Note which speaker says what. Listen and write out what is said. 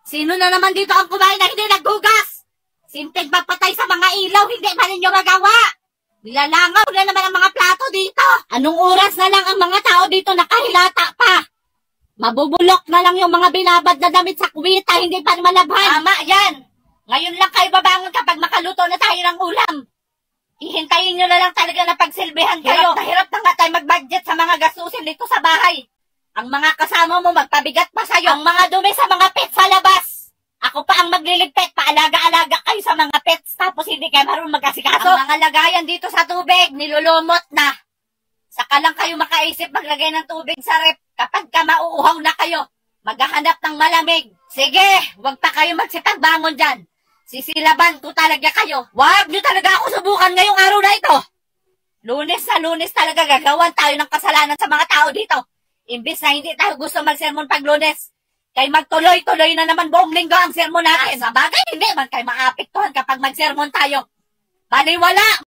Speaker 1: Sino na naman dito ang kumain na hindi naghugas? Sintig magpatay sa mga ilaw, hindi ba ninyo magawa? Nilalangaw na naman ang mga plato dito. Anong oras na lang ang mga tao dito nakahilata pa? Mabubulok na lang yung mga binabad na damit sa kuwita, hindi pa malabhan. Tama yan. Ngayon lang kayo babangon kapag makaluto na tayo ng ulam. Ihintayin nyo na lang talaga na pagsilbihan kayo. Hirap na nga tayo mag-budget sa mga gastusin dito sa bahay. Ang mga kasama mo magpabigat pa sa'yo. Ang mga dumi sa mga pets sa labas. Ako pa ang magliligpit, paalaga-alaga kayo sa mga pets, tapos hindi kayo marunong mag-asikaso. Ang mga lagayan dito sa tubig, nilulumot na. Saka lang kayo makaisip maglagay ng tubig sa rep. Kapag ka mauuhaw na kayo, maghahanap ng malamig. Sige, wag pa kayo magsipagbangon dyan. Sisilaban ko talaga kayo. Wag nyo talaga ako subukan ngayong araw na ito. Lunes na Lunes talaga gagawan tayo ng kasalanan sa mga tao dito. Imbis na hindi tayo gusto mag-sermon pag Lunes. Kay magtuloy-tuloy na naman buong linggo ang sermon natin. Sa bagay, hindi man kayo maapektuhan kapag mag-sermon tayo. Baliwala!